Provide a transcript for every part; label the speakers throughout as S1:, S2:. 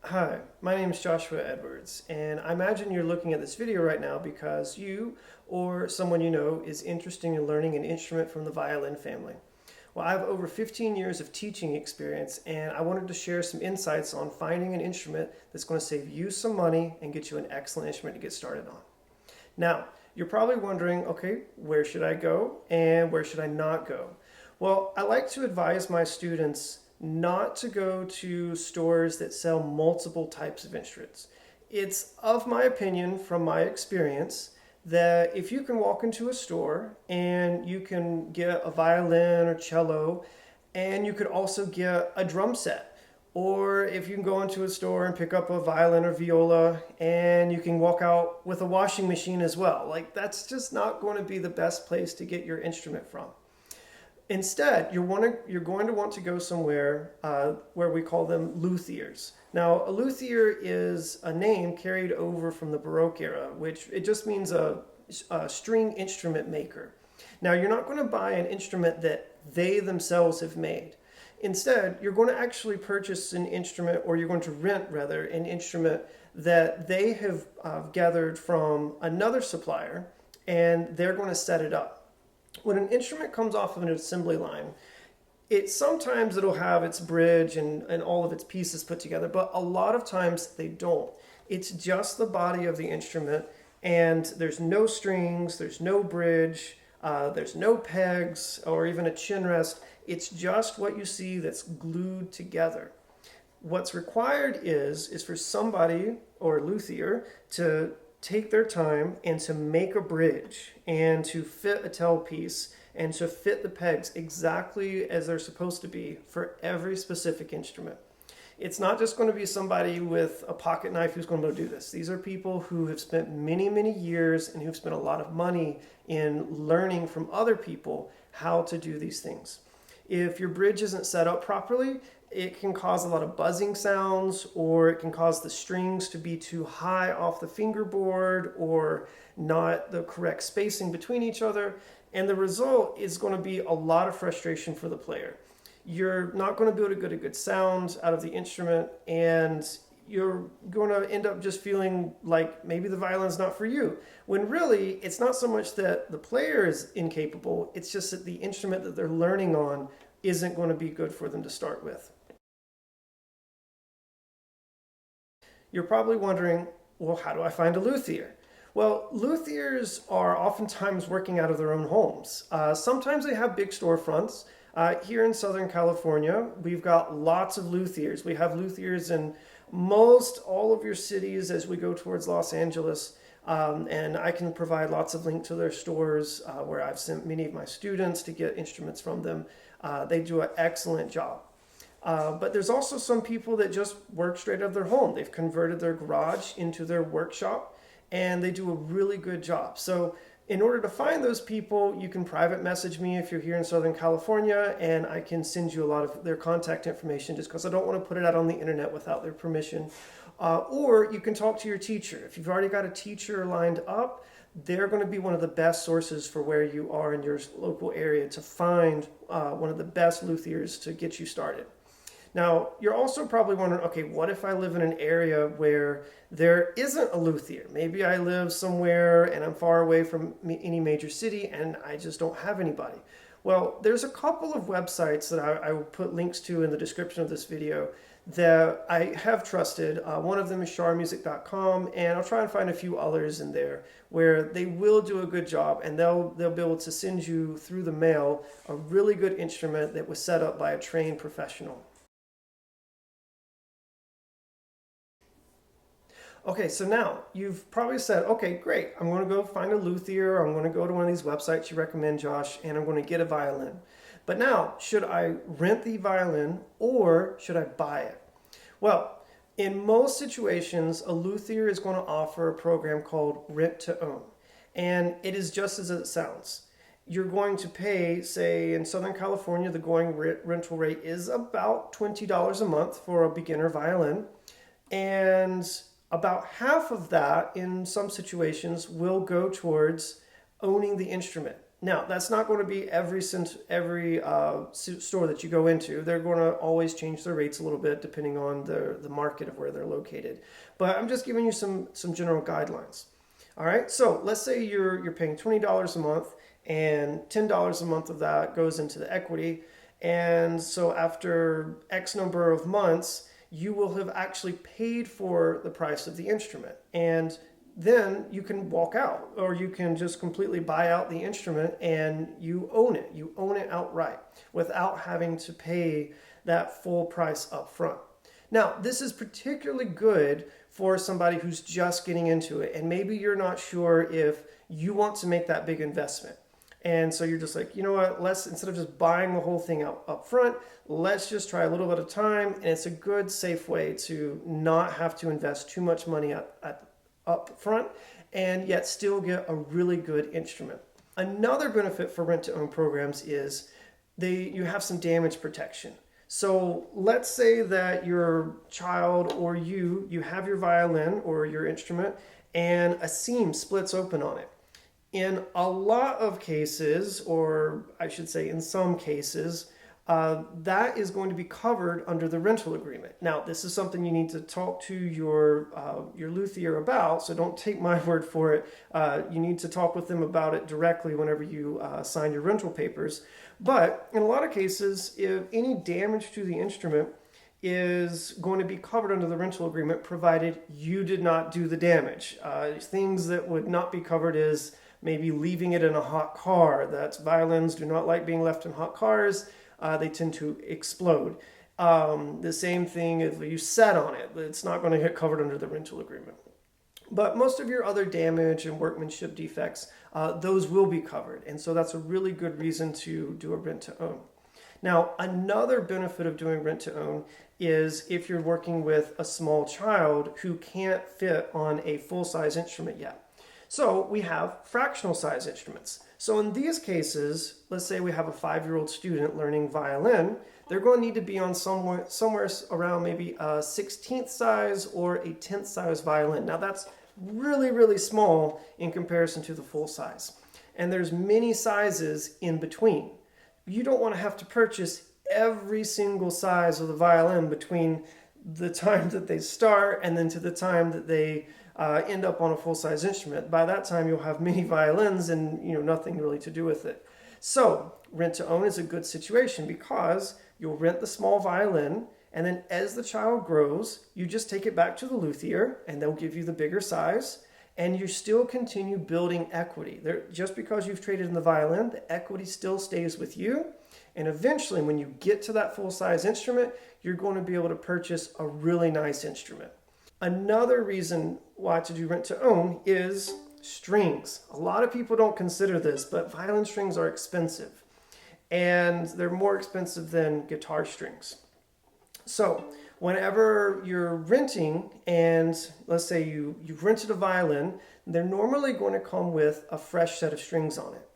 S1: Hi, my name is Joshua Edwards, and I imagine you're looking at this video right now because you or someone you know is interested in learning an instrument from the violin family. Well, I have over 15 years of teaching experience, and I wanted to share some insights on finding an instrument that's going to save you some money and get you an excellent instrument to get started on. Now, you're probably wondering, okay, where should I go and where should I not go? Well, I like to advise my students not to go to stores that sell multiple types of instruments. It's of my opinion, from my experience, that if you can walk into a store and you can get a violin or cello, and you could also get a drum set, or if you can go into a store and pick up a violin or viola and you can walk out with a washing machine as well. Like, that's just not going to be the best place to get your instrument from. Instead, you're going to want to go somewhere where we call them luthiers. Now, a luthier is a name carried over from the Baroque era, which it just means a string instrument maker. Now, you're not going to buy an instrument that they themselves have made. Instead, you're going to actually purchase an instrument, or you're going to rent, rather, an instrument that they have gathered from another supplier, and they're going to set it up. When an instrument comes off of an assembly line, sometimes it'll have its bridge and all of its pieces put together, but a lot of times they don't. It's just the body of the instrument, and there's no strings, there's no bridge, there's no pegs or even a chin rest. It's just what you see that's glued together. What's required is for somebody or a luthier to take their time and to make a bridge and to fit a tailpiece and to fit the pegs exactly as they're supposed to be for every specific instrument. It's not just going to be somebody with a pocket knife who's going to do this. These are people who have spent many, many years and who've spent a lot of money in learning from other people how to do these things. If your bridge isn't set up properly, it can cause a lot of buzzing sounds, or it can cause the strings to be too high off the fingerboard or not the correct spacing between each other. And the result is going to be a lot of frustration for the player. You're not going to be able to get a good sound out of the instrument, and you're going to end up just feeling like maybe the violin's not for you. When really, it's not so much that the player is incapable, it's just that the instrument that they're learning on isn't going to be good for them to start with. You're probably wondering, well, how do I find a luthier? Well, luthiers are oftentimes working out of their own homes. Sometimes they have big storefronts. Here in Southern California, we've got lots of luthiers. We have luthiers in most all of your cities as we go towards Los Angeles. And I can provide lots of links to their stores where I've sent many of my students to get instruments from them. They do an excellent job. But there's also some people that just work straight out of their home. They've converted their garage into their workshop, and they do a really good job. So in order to find those people, you can private message me if you're here in Southern California, and I can send you a lot of their contact information just because I don't want to put it out on the internet without their permission. Or you can talk to your teacher. If you've already got a teacher lined up, they're going to be one of the best sources for where you are in your local area to find one of the best luthiers to get you started. Now, you're also probably wondering, okay, what if I live in an area where there isn't a luthier? Maybe I live somewhere and I'm far away from any major city and I just don't have anybody. Well, there's a couple of websites that I will put links to in the description of this video that I have trusted. One of them is sharmusic.com, and I'll try and find a few others in there where they will do a good job, and they'll be able to send you through the mail a really good instrument that was set up by a trained professional. Okay, so now you've probably said, okay, great, I'm going to go find a luthier, or I'm going to go to one of these websites you recommend, Josh, and I'm going to get a violin. But now, should I rent the violin or should I buy it? Well, in most situations, a luthier is going to offer a program called Rent to Own, and it is just as it sounds. You're going to pay, say, in Southern California, the going rental rate is about $20 a month for a beginner violin, and about half of that in some situations will go towards owning the instrument. Now, that's not going to be every store that you go into. They're going to always change their rates a little bit depending on the market of where they're located. But I'm just giving you some general guidelines. All right, so let's say you're paying $20 a month, and $10 a month of that goes into the equity. And so after X number of months, you will have actually paid for the price of the instrument. And then you can walk out, or you can just completely buy out the instrument and you own it. You own it outright without having to pay that full price up front. Now, this is particularly good for somebody who's just getting into it, and maybe you're not sure if you want to make that big investment. And so you're just like, you know what, let's, instead of just buying the whole thing up front, let's just try a little bit of time. And it's a good, safe way to not have to invest too much money up front and yet still get a really good instrument. Another benefit for rent-to-own programs is you have some damage protection. So let's say that your child or you have your violin or your instrument and a seam splits open on it. In a lot of cases, or I should say in some cases, that is going to be covered under the rental agreement. Now, this is something you need to talk to your luthier about, so don't take my word for it. You need to talk with them about it directly whenever you sign your rental papers. But in a lot of cases, if any damage to the instrument is going to be covered under the rental agreement, provided you did not do the damage. Things that would not be covered is maybe leaving it in a hot car. Violins do not like being left in hot cars. They tend to explode. The same thing if you sat on it. It's not going to get covered under the rental agreement. But most of your other damage and workmanship defects, those will be covered. And so that's a really good reason to do a rent-to-own. Now, another benefit of doing rent-to-own is if you're working with a small child who can't fit on a full-size instrument yet. So we have fractional size instruments. So in these cases, let's say we have a 5-year-old student learning violin, they're going to need to be on somewhere around maybe a 16th size or a 10th size violin. Now that's really, really small in comparison to the full size. And there's many sizes in between. You don't want to have to purchase every single size of the violin between the time that they start and then to the time that they end up on a full-size instrument. By that time, you'll have many violins and nothing really to do with it. So rent-to-own is a good situation because you'll rent the small violin, and then as the child grows, you just take it back to the luthier, and they'll give you the bigger size, and you still continue building equity. Just because you've traded in the violin, the equity still stays with you, and eventually, when you get to that full-size instrument, you're going to be able to purchase a really nice instrument. Another reason why to do rent-to-own is strings. A lot of people don't consider this, but violin strings are expensive, and they're more expensive than guitar strings. So whenever you're renting, and let's say you've rented a violin, they're normally going to come with a fresh set of strings on it.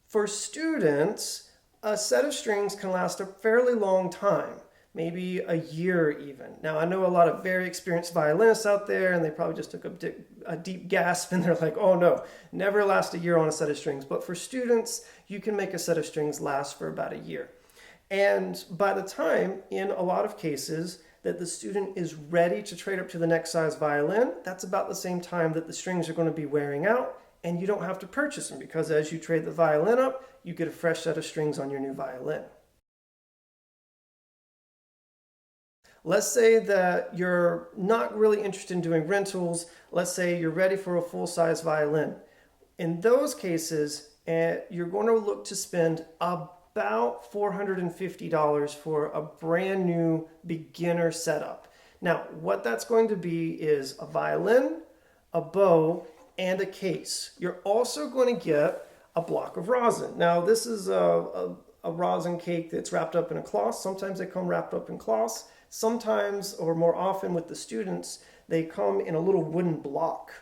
S1: For students, a set of strings can last a fairly long time, maybe a year even. Now, I know a lot of very experienced violinists out there, and they probably just took a deep gasp, and they're like, oh no, never last a year on a set of strings. But for students, you can make a set of strings last for about a year. And by the time, in a lot of cases, that the student is ready to trade up to the next size violin, that's about the same time that the strings are going to be wearing out, and you don't have to purchase them because as you trade the violin up, you get a fresh set of strings on your new violin. Let's say that you're not really interested in doing rentals. Let's say you're ready for a full-size violin. In those cases, you're going to look to spend about $450 for a brand new beginner setup. Now, what that's going to be is a violin, a bow, and a case. You're also going to get a block of rosin. Now, this is a rosin cake that's wrapped up in a cloth. Sometimes they come wrapped up in cloths. Sometimes, or more often with the students, they come in a little wooden block.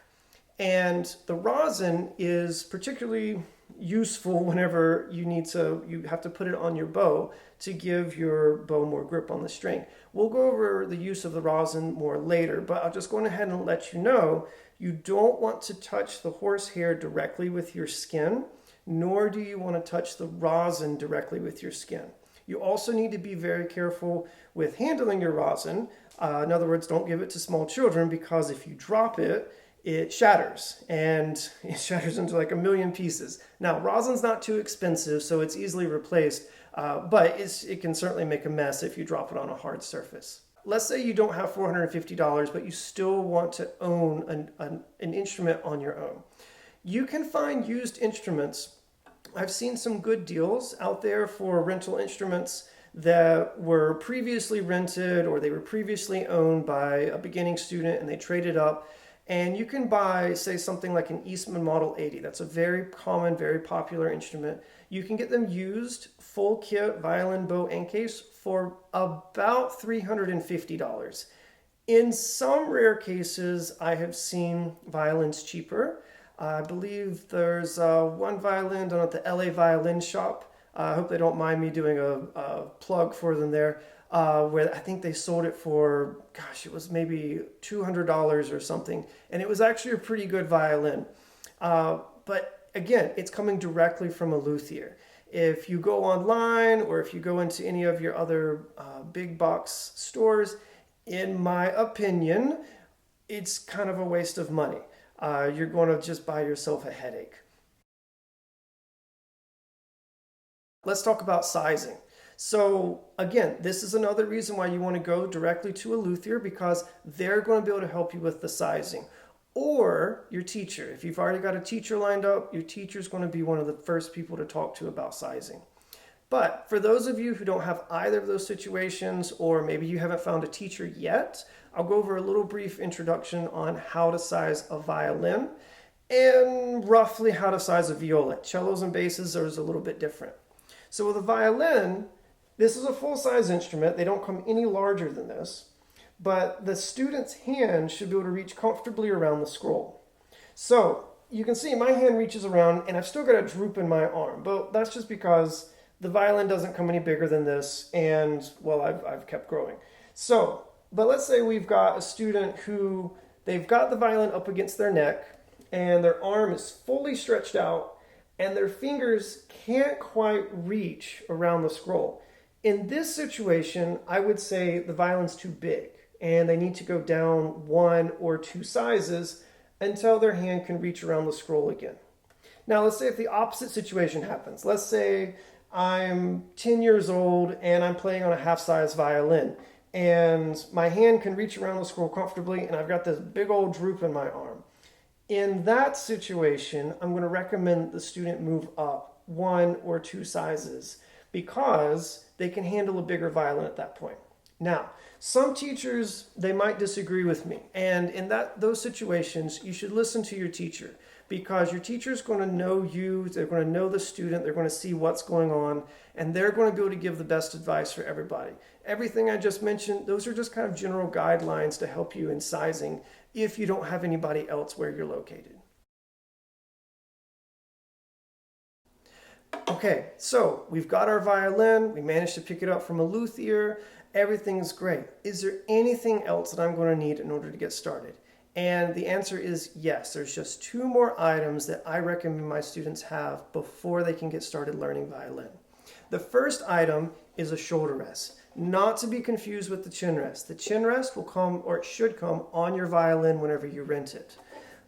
S1: And the rosin is particularly useful whenever you have to put it on your bow to give your bow more grip on the string. We'll go over the use of the rosin more later, but I'll just go ahead and let you know you don't want to touch the horsehair directly with your skin nor do you want to touch the rosin directly with your skin. You also need to be very careful with handling your rosin. In other words, don't give it to small children, because if you drop it, it shatters, and it shatters into like a million pieces. Now, rosin's not too expensive, so it's easily replaced, but it can certainly make a mess if you drop it on a hard surface. Let's say you don't have $450, but you still want to own an instrument on your own. You can find used instruments. I've seen some good deals out there for rental instruments that were previously rented, or they were previously owned by a beginning student and they traded up. And you can buy, say, something like an Eastman Model 80. That's a very common, very popular instrument. You can get them used, full kit, violin, bow, and case, for about $350. In some rare cases, I have seen violins cheaper. I believe there's one violin down at the LA Violin Shop. I hope they don't mind me doing a plug for them there. Where I think they sold it for, gosh, it was maybe $200 or something. And it was actually a pretty good violin. But again, it's coming directly from a luthier. If you go online, or if you go into any of your other big box stores, in my opinion, it's kind of a waste of money. You're going to just buy yourself a headache. Let's talk about sizing. So again, this is another reason why you want to go directly to a luthier, because they're going to be able to help you with the sizing. Or your teacher. If you've already got a teacher lined up, your teacher is going to be one of the first people to talk to about sizing. But for those of you who don't have either of those situations, or maybe you haven't found a teacher yet, I'll go over a little brief introduction on how to size a violin and roughly how to size a viola. Cellos and basses are a little bit different. So with a violin, this is a full-size instrument. They don't come any larger than this, but the student's hand should be able to reach comfortably around the scroll. So you can see my hand reaches around, and I've still got a droop in my arm, but that's just because the violin doesn't come any bigger than this, and well, I've kept growing. So, but let's say we've got a student who, they've got the violin up against their neck, and their arm is fully stretched out, and their fingers can't quite reach around the scroll. In this situation, I would say the violin's too big, and they need to go down 1 or 2 sizes until their hand can reach around the scroll again. Now, let's say if the opposite situation happens. Let's say I'm 10 years old and I'm playing on a half-size violin, and my hand can reach around the scroll comfortably, and I've got this big old droop in my arm. In that situation, I'm going to recommend the student move up 1 or 2 sizes, because they can handle a bigger violin at that point. Now, some teachers, they might disagree with me, and in those situations, you should listen to your teacher, because your teacher is going to know you, they're going to know the student, they're going to see what's going on, and they're going to be able to give the best advice for everybody. Everything I just mentioned, those are just kind of general guidelines to help you in sizing if you don't have anybody else where you're located. Okay, so we've got our violin, we managed to pick it up from a luthier, everything's great. Is there anything else that I'm going to need in order to get started? And the answer is yes. There's just 2 more items that I recommend my students have before they can get started learning violin. The first item is a shoulder rest, not to be confused with the chin rest. The chin rest will come, or it should come, on your violin whenever you rent it.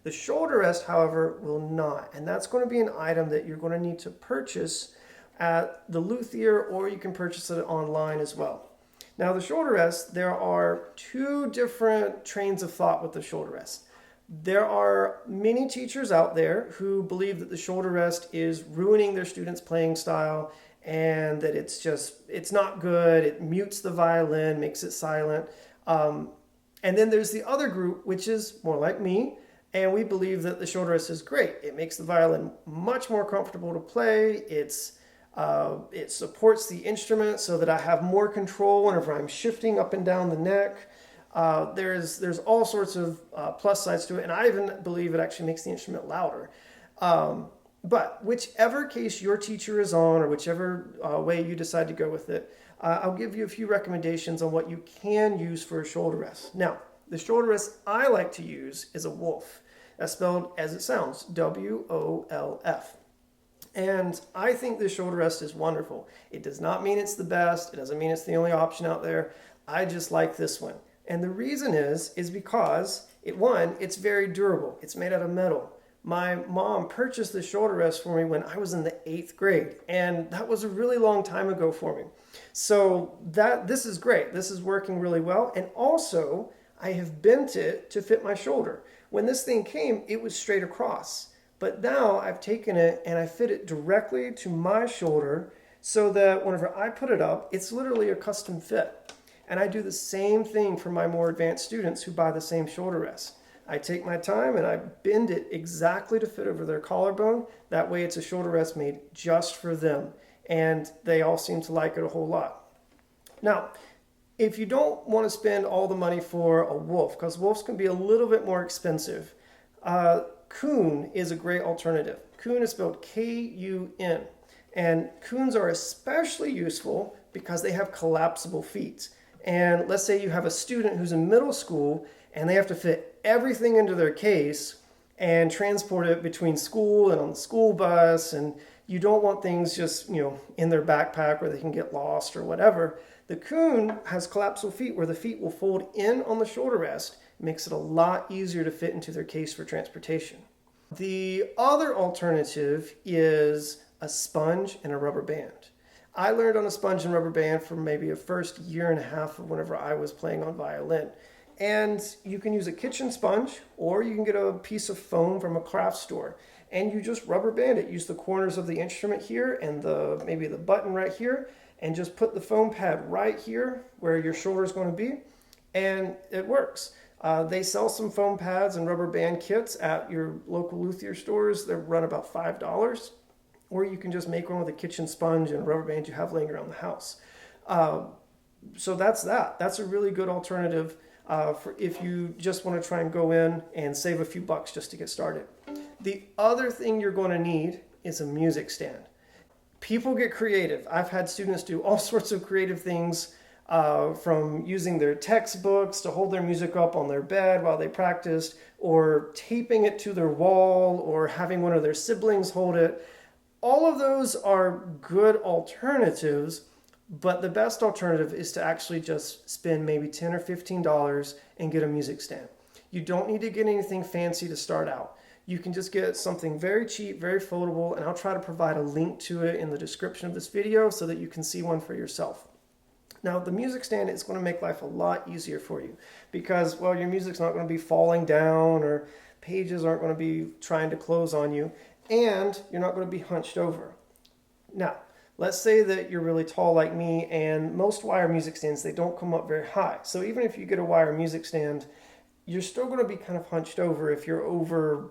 S1: The shoulder rest, however, will not, and that's going to be an item that you're going to need to purchase at the luthier, or you can purchase it online as well. Now, the shoulder rest, there are 2 different trains of thought with the shoulder rest. There are many teachers out there who believe that the shoulder rest is ruining their students' playing style, and that it's not good, it mutes the violin, makes it silent. And then there's the other group, which is more like me, and we believe that the shoulder rest is great. It makes the violin much more comfortable to play. It supports the instrument so that I have more control whenever I'm shifting up and down the neck. There's all sorts of plus sides to it, and I even believe it actually makes the instrument louder. But whichever case your teacher is on, or whichever way you decide to go with it, I'll give you a few recommendations on what you can use for a shoulder rest. Now, the shoulder rest I like to use is a Wolf. That's spelled as it sounds, W-O-L-F. And I think this shoulder rest is wonderful. It does not mean it's the best. It doesn't mean it's the only option out there. I just like this one. And the reason is because it's very durable. It's made out of metal. My mom purchased this shoulder rest for me when I was in the 8th grade, and that was a really long time ago for me. So this is great. This is working really well. And also, I have bent it to fit my shoulder. When this thing came, it was straight across. But now I've taken it and I fit it directly to my shoulder so that whenever I put it up, it's literally a custom fit. And I do the same thing for my more advanced students who buy the same shoulder rest. I take my time and I bend it exactly to fit over their collarbone. That way it's a shoulder rest made just for them. And they all seem to like it a whole lot. Now, if you don't want to spend all the money for a wolf, because wolves can be a little bit more expensive, Coon is a great alternative. Coon is spelled K-U-N. And coons are especially useful because they have collapsible feet. And let's say you have a student who's in middle school and they have to fit everything into their case and transport it between school and on the school bus, and you don't want things just, in their backpack where they can get lost or whatever. The coon has collapsible feet where the feet will fold in on the shoulder rest. It makes it a lot easier to fit into their case for transportation. The other alternative is a sponge and a rubber band. I learned on a sponge and rubber band for maybe a first year and a half of whenever I was playing on violin. And you can use a kitchen sponge, or you can get a piece of foam from a craft store, and you just rubber band it. Use the corners of the instrument here and maybe the button right here, and just put the foam pad right here where your shoulder is going to be, and it works. They sell some foam pads and rubber band kits at your local luthier stores. They run about $5. Or you can just make one with a kitchen sponge and a rubber band you have laying around the house. So that's that. That's a really good alternative for if you just want to try and go in and save a few bucks just to get started. The other thing you're going to need is a music stand. People get creative. I've had students do all sorts of creative things, from using their textbooks to hold their music up on their bed while they practiced, or taping it to their wall, or having one of their siblings hold it. All of those are good alternatives, but the best alternative is to actually just spend maybe $10 or $15 and get a music stand. You don't need to get anything fancy to start out. You can just get something very cheap, very foldable, and I'll try to provide a link to it in the description of this video so that you can see one for yourself. Now, the music stand is going to make life a lot easier for you because, well, your music's not going to be falling down or pages aren't going to be trying to close on you, and you're not going to be hunched over. Now, let's say that you're really tall like me, and most wire music stands, they don't come up very high. So even if you get a wire music stand, you're still going to be kind of hunched over if you're over,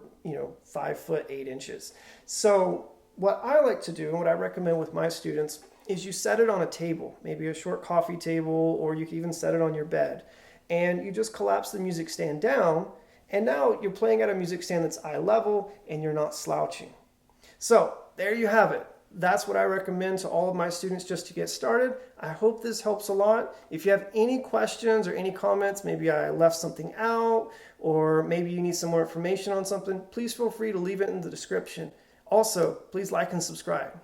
S1: 5 foot 8 inches. So what I like to do, and what I recommend with my students, is you set it on a table, maybe a short coffee table, or you can even set it on your bed. And you just collapse the music stand down, and now you're playing at a music stand that's eye level, and you're not slouching. So there you have it. That's what I recommend to all of my students just to get started. I hope this helps a lot. If you have any questions or any comments, maybe I left something out, or maybe you need some more information on something, please feel free to leave it in the description. Also, please like and subscribe.